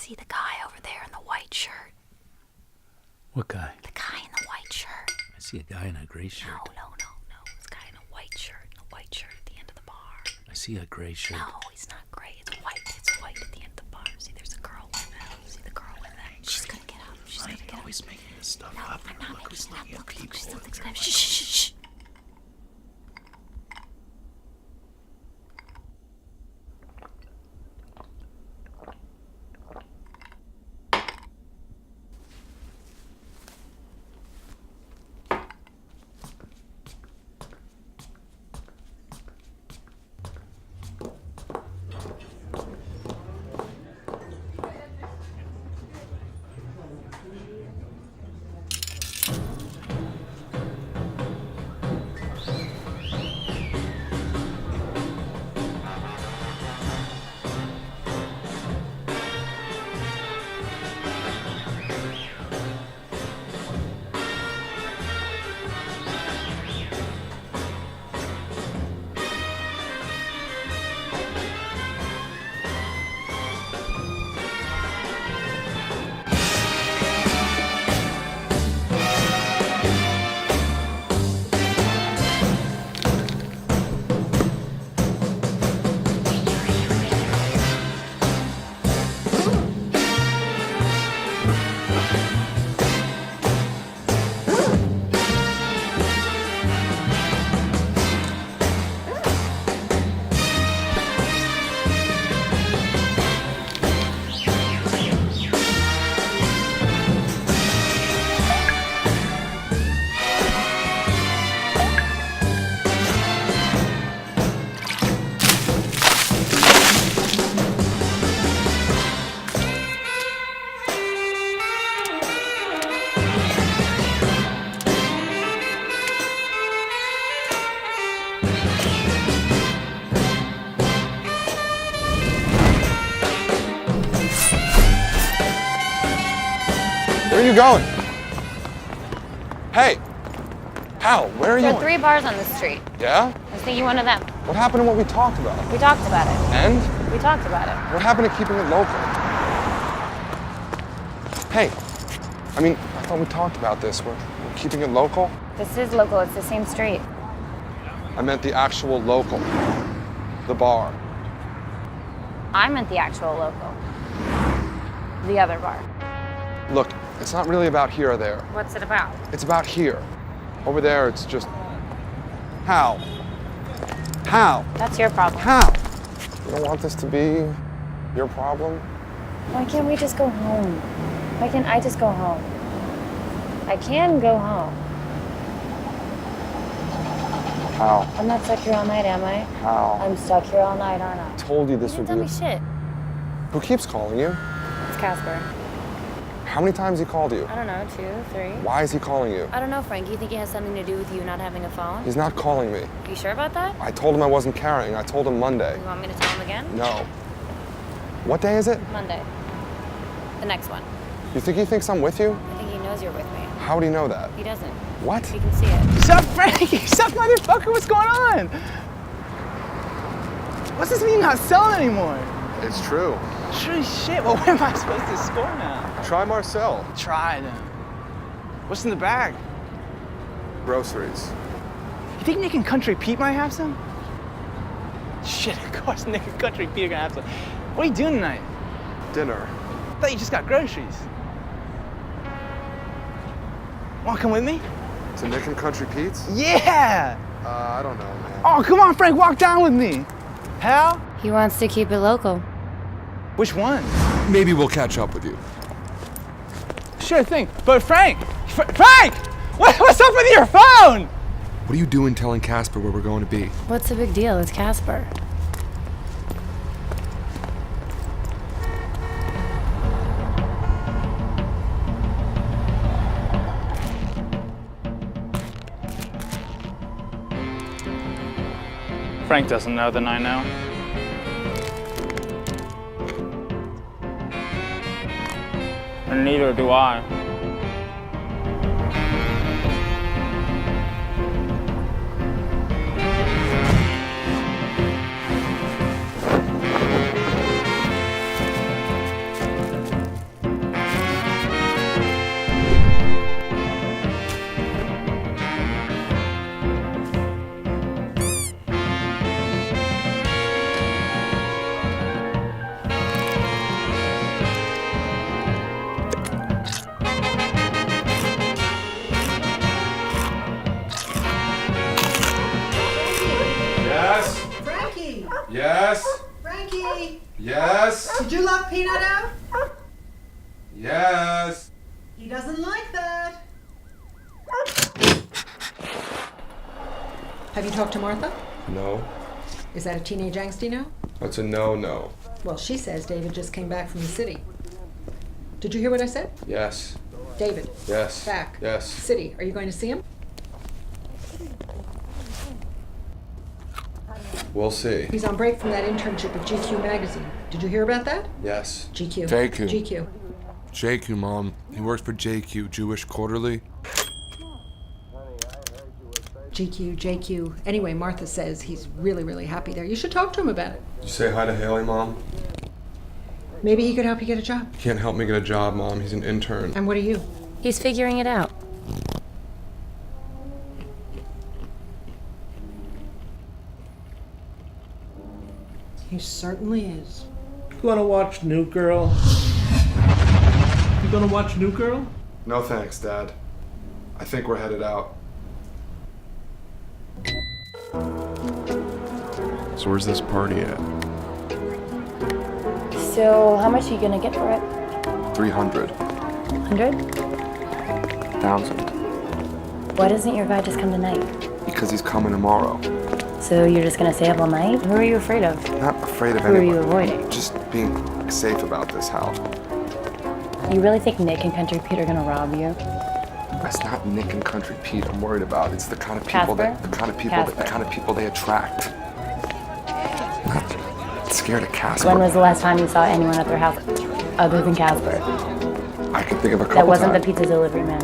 see the guy over there in the white shirt? What guy? The guy in the white shirt. I see a guy in a gray shirt. No. This guy in a white shirt. At the end of the bar. I see a gray shirt. No, he's not gray. It's white. It's white at the end of the bar. See, there's a girl with him. See the girl with him. She's gonna get up. She's gonna get up. Always making this stuff No, up. I'm not Look who's making it up. looking at Look, people. something's gonna. Shh. Where are you going? Hey! Hal, where are you There are going? 3 bars on the street. Yeah? I was thinking one of them. What happened to what we talked about? We talked about it. And? We talked about it. What happened to keeping it local? Hey, I thought we talked about this. We're keeping it local? This is local. It's the same street. I meant the actual local. The bar. I meant the actual local. The other bar. Look, it's not really about here or there. What's it about? It's about here. Over there, it's just... Hal. That's your problem. Hal. You don't want this to be your problem? Why can't we just go home? Why can't I just go home? I can go home. Hal. I'm not stuck here all night, am I? Hal. I'm stuck here all night, aren't I? I told you this You would didn't be... tell me shit. Who keeps calling you? It's Casper. How many times he called you? I don't know, 2, 3. Why is he calling you? I don't know, Frank. You think it has something to do with you not having a phone? He's not calling me. You sure about that? I told him I wasn't carrying. I told him Monday. You want me to tell him again? No. What day is it? Monday. The next one. You think he thinks I'm with you? I think he knows you're with me. How would he know that? He doesn't. What? You can see it. Sup, Frankie? Sup, motherfucker? What's going on? What's this mean not selling anymore? It's true. True as shit. Well, where am I supposed to score now? Try Marcel. Try them. What's in the bag? Groceries. You think Nick and Country Pete might have some? Shit, of course Nick and Country Pete are gonna have some. What are you doing tonight? Dinner. I thought you just got groceries. Wanna come with me? To Nick and Country Pete's? Yeah! I don't know, man. Oh, come on, Frank, walk down with me. Hal? He wants to keep it local. Which one? Maybe we'll catch up with you. Sure thing. But Frank! Frank! What's up with your phone? What are you doing telling Casper where we're going to be? What's the big deal? It's Casper. Frank doesn't know than I know. And neither do I. now? Yes. He doesn't like that. Have you talked to Martha? No. Is that a teenage angsty now? That's a no. Well, she says David just came back from the city. Did you hear what I said? Yes. David. Yes. Back. Yes. City. Are you going to see him? We'll see. He's on break from that internship at GQ magazine. Did you hear about that? Yes. GQ. JQ. GQ. JQ, Mom. He works for JQ, Jewish Quarterly. GQ, JQ. Anyway, Martha says he's really, really happy there. You should talk to him about it. Did you say hi to Haley, Mom? Maybe he could help you get a job. He can't help me get a job, Mom. He's an intern. And what are you? He's figuring it out. He certainly is. Gonna watch New Girl? You gonna watch New Girl? No thanks, Dad. I think we're headed out. So where's this party at? So, how much are you gonna get for it? 300. 100? 1,000. Why doesn't your guy just come tonight? Because he's coming tomorrow. So you're just gonna stay up all night? Who are you afraid of? Not afraid of Who are anyone. you avoiding? Just being safe about this house. You really think Nick and Country Pete are gonna rob you? That's not Nick and Country Pete I'm worried about. It's the kind of people the kind of people they attract. I'm not scared of Casper. When was the last time you saw anyone at their house other than Casper? I can think of a couple That wasn't times. the pizza delivery man.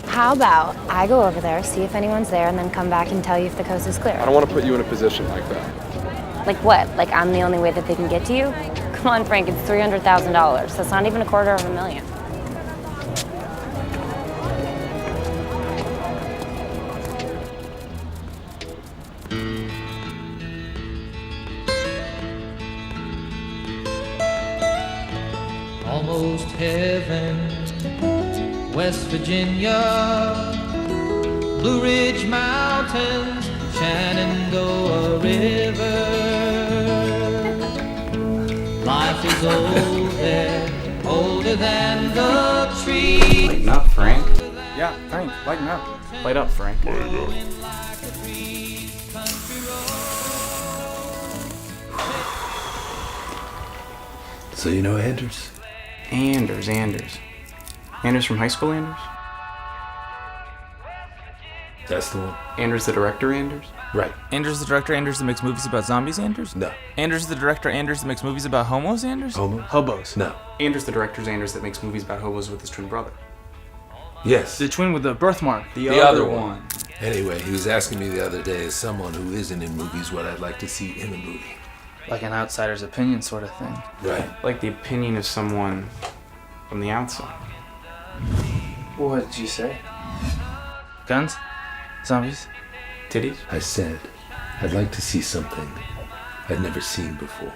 How about I go over there, see if anyone's there, and then come back and tell you if the coast is clear? I don't want to put you in a position like that. Like what? Like I'm the only way that they can get to you? Come on, Frank, it's $300,000. That's not even $250,000. Almost heaven, West Virginia, Blue Ridge Mountains, Shenandoah River. Life is old there, older than the tree. Lighten up, Frank. Yeah, Frank, lighten up. Light up, Frank. So you know Anders? Anders. Anders from high school, Anders? That's the one. Anders the director, Anders? Right. Anders the director, Anders that makes movies about zombies, Anders? No. Anders the director, Anders that makes movies about homos, Anders? Homo? Hobos. No. Anders the director's Anders that makes movies about hobos with his twin brother. Yes. The twin with the birthmark. The other one. Anyway, he was asking me the other day, as someone who isn't in movies, what I'd like to see in a movie. Like an outsider's opinion sort of thing. Right. Like the opinion of someone from the outside. What did you say? Guns? Zombies? Titties? I said, I'd like to see something I'd never seen before.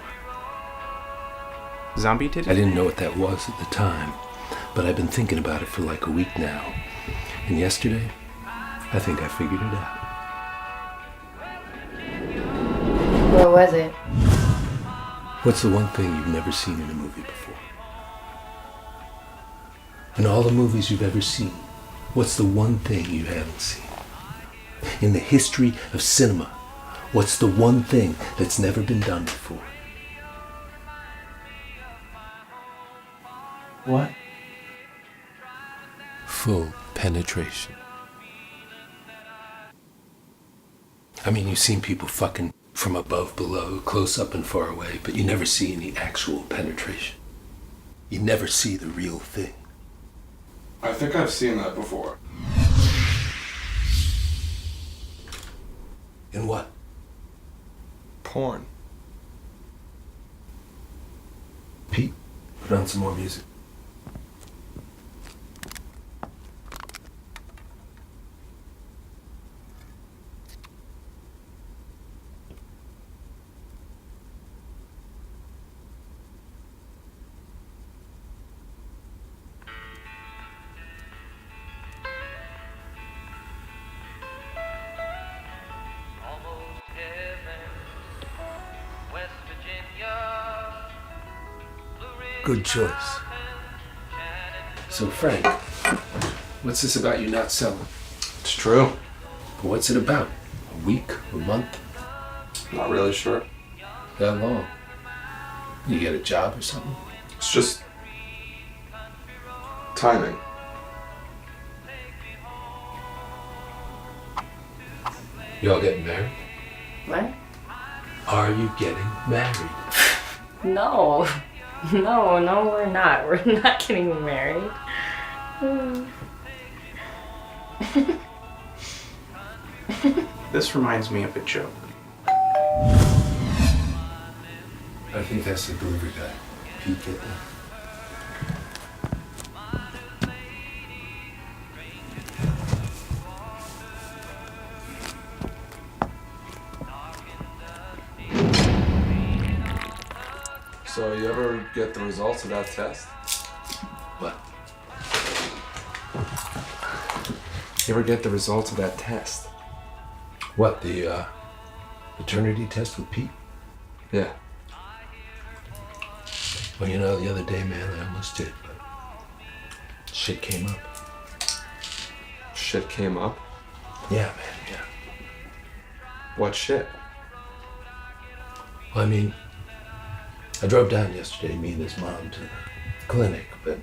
Zombie titties? I didn't know what that was at the time, but I've been thinking about it for like a week now. And yesterday, I think I figured it out. What was it? What's the one thing you've never seen in a movie before? In all the movies you've ever seen, what's the one thing you haven't seen? In the history of cinema, what's the one thing that's never been done before? What? Full penetration. I mean, you've seen people fucking from above, below, close up and far away, but you never see any actual penetration. You never see the real thing. I think I've seen that before. In what? Porn. Pete, put on some more music. Good choice. So, Frank, what's this about you not selling? It's true. But what's it about? A week? A month? Not really sure. That long? You get a job or something? It's just timing. Y'all getting married? What? Are you getting married? No. No, we're not. We're not getting married. This reminds me of a joke. I think that's the Groover guy. Pete, get that? So you ever get the results of that test? What? You ever get the results of that test? What, the paternity test with Pete? Yeah. Well, you know, the other day, man, I almost did, but shit came up. Shit came up? Yeah, man, yeah. What shit? Well, I mean, I drove down yesterday, me and his mom, to the clinic, but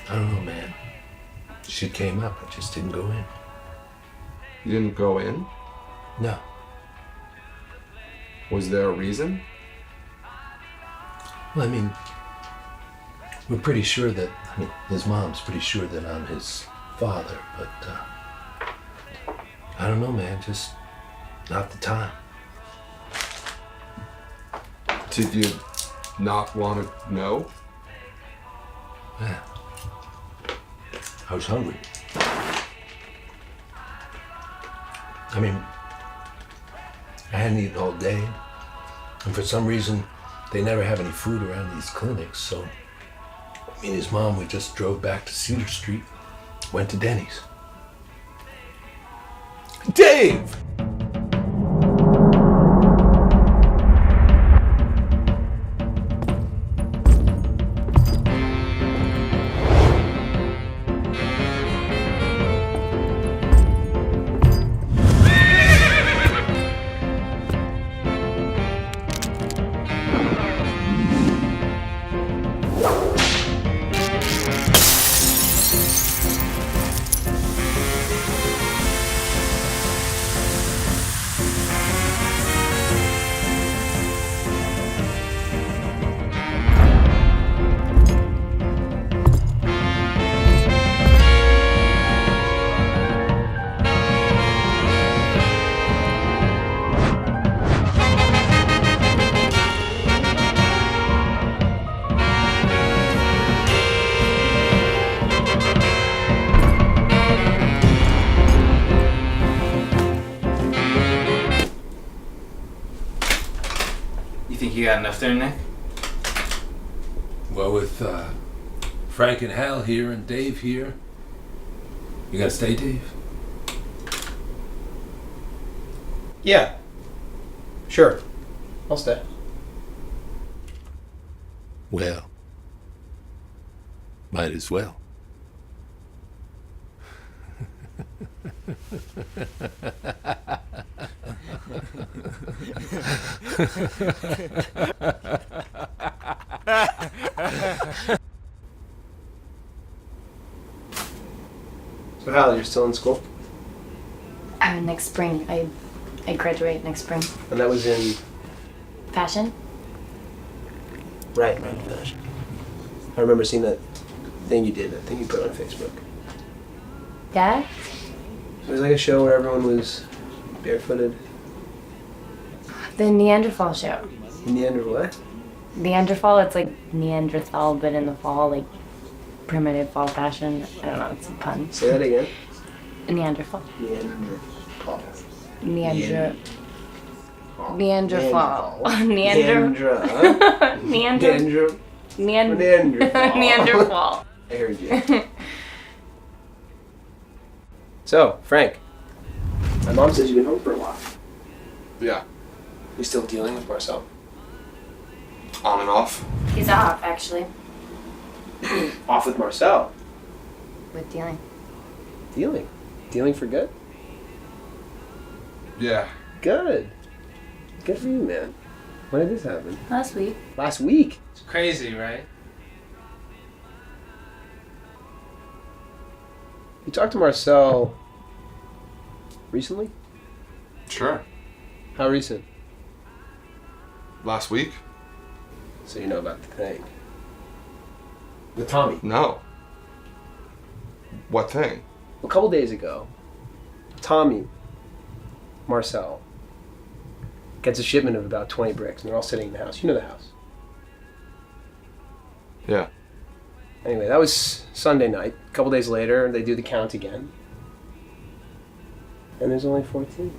I don't know, man. Shit came up. I just didn't go in. You didn't go in? No. Was there a reason? Well, I mean, we're pretty sure that, I mean, his mom's pretty sure that I'm his father, but I don't know, man, just not the time. Did you not want to know? Yeah. I was hungry. I mean, I hadn't eaten all day, and for some reason, they never have any food around these clinics, so me and his mom, we just drove back to Cedar Street, went to Denny's. Dave! You think you got enough there, Nick? Well, with Frank and Hal here and Dave here, you gotta stay, Dave? Yeah. Sure. I'll stay. Well, might as well. So Hal, you're still in school? Next spring. I graduate next spring. And that was in... Fashion? Right, fashion. I remember seeing that thing you did, that thing you put on Facebook. Yeah? It was like a show where everyone was barefooted. The Neanderthal show. Neanderthal what? Neanderthal, it's like Neanderthal, but in the fall, like primitive fall fashion. I don't know, it's a pun. Say that again. Neanderthal. Neanderthal. Neanderthal. Neanderthal. Neanderthal. I heard you. So, Frank. My mom says you've been home for a while. Yeah. You still dealing with Marcel? On and off? He's off, actually. Off with Marcel. With dealing. Dealing? Dealing for good? Yeah. Good. Good for you, man. When did this happen? Last week. Last week? It's crazy, right? You talked to Marcel recently? Sure. How recent? Last week? So you know about the thing. With Tommy. No. What thing? A couple days ago, Tommy, Marcel, gets a shipment of about 20 bricks, and they're all sitting in the house. You know the house. Yeah. Anyway, that was Sunday night. A couple days later, they do the count again. And there's only 14.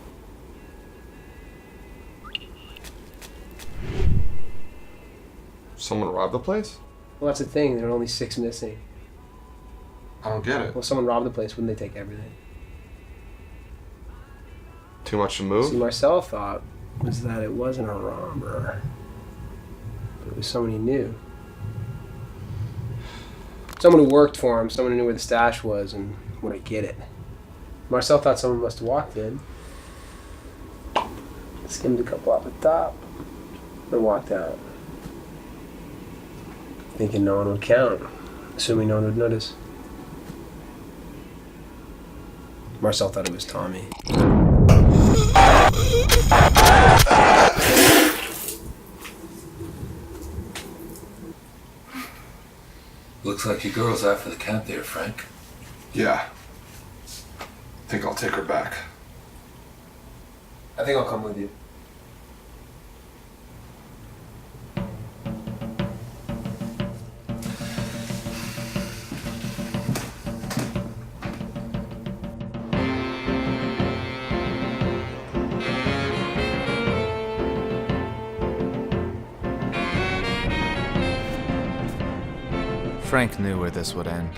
Someone robbed the place? Well, that's the thing. There are only 6 missing. I don't get it. Well, if someone robbed the place, wouldn't they take everything? Too much to move? See, Marcel thought was that it wasn't a robber. But it was someone he knew. Someone who worked for him, someone who knew where the stash was and where to get it. Marcel thought someone must have walked in, skimmed a couple off the top, and walked out. Thinking no one would count, assuming no one would notice. Marcel thought it was Tommy. Looks like your girl's out for the count there, Frank. Yeah. Think I'll take her back. I think I'll come with you. Frank knew where this would end.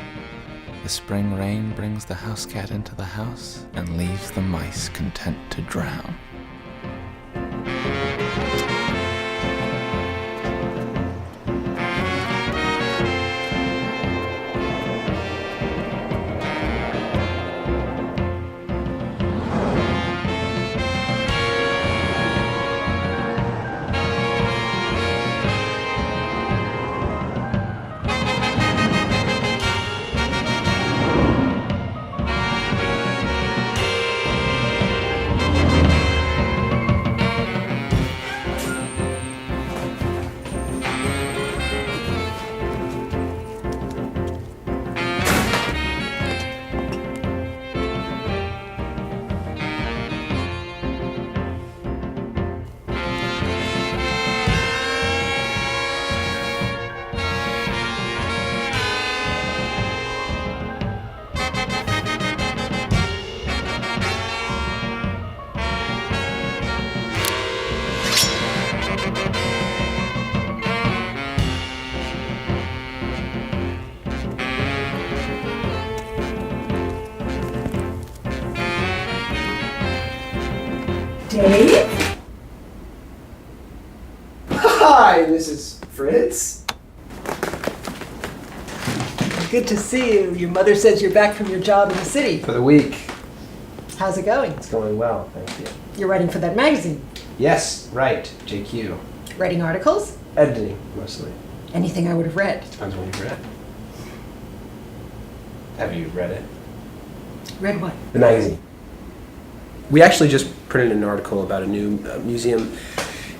The spring rain brings the house cat into the house and leaves the mice content to drown. Dave? Hi, Mrs. Fritz. Good to see you. Your mother says you're back from your job in the city. For the week. How's it going? It's going well, thank you. You're writing for that magazine. Yes, right, JQ. Writing articles? Editing, mostly. Anything I would have read. Depends what you've read. Have you read it? Read what? The magazine. We actually just printed an article about a new museum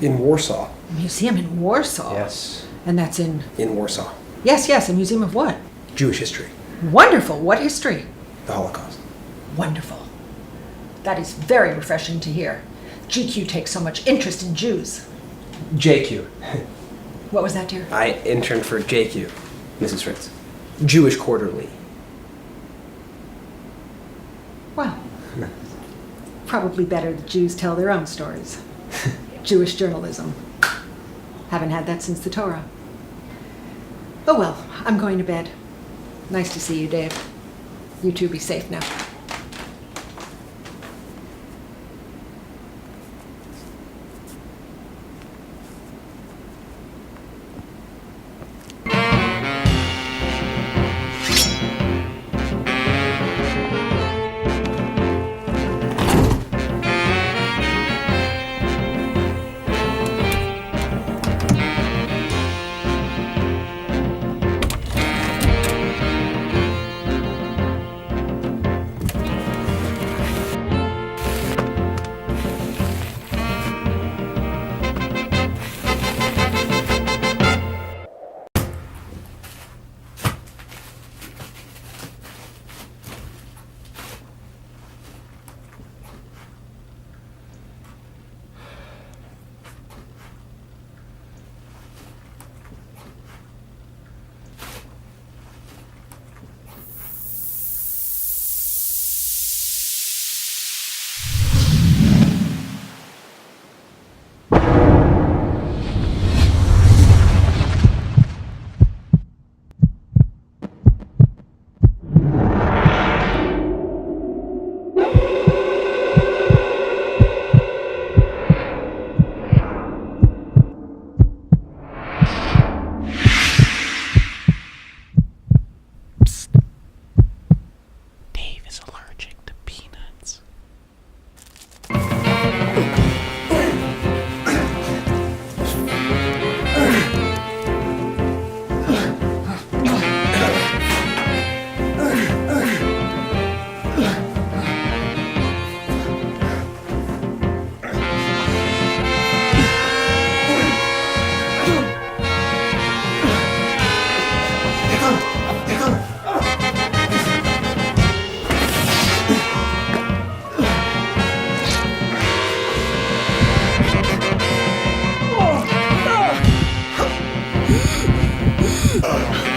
in Warsaw. A museum in Warsaw? Yes. And that's in? In Warsaw. Yes, yes, a museum of what? Jewish history. Wonderful. What history? The Holocaust. Wonderful. That is very refreshing to hear. GQ takes so much interest in Jews. JQ. What was that, dear? I interned for JQ, Mrs. Fritz. Jewish Quarterly. Well, probably better that Jews tell their own stories. Jewish journalism. Haven't had that since the Torah. Oh well, I'm going to bed. Nice to see you, Dave. You two be safe now. Oh.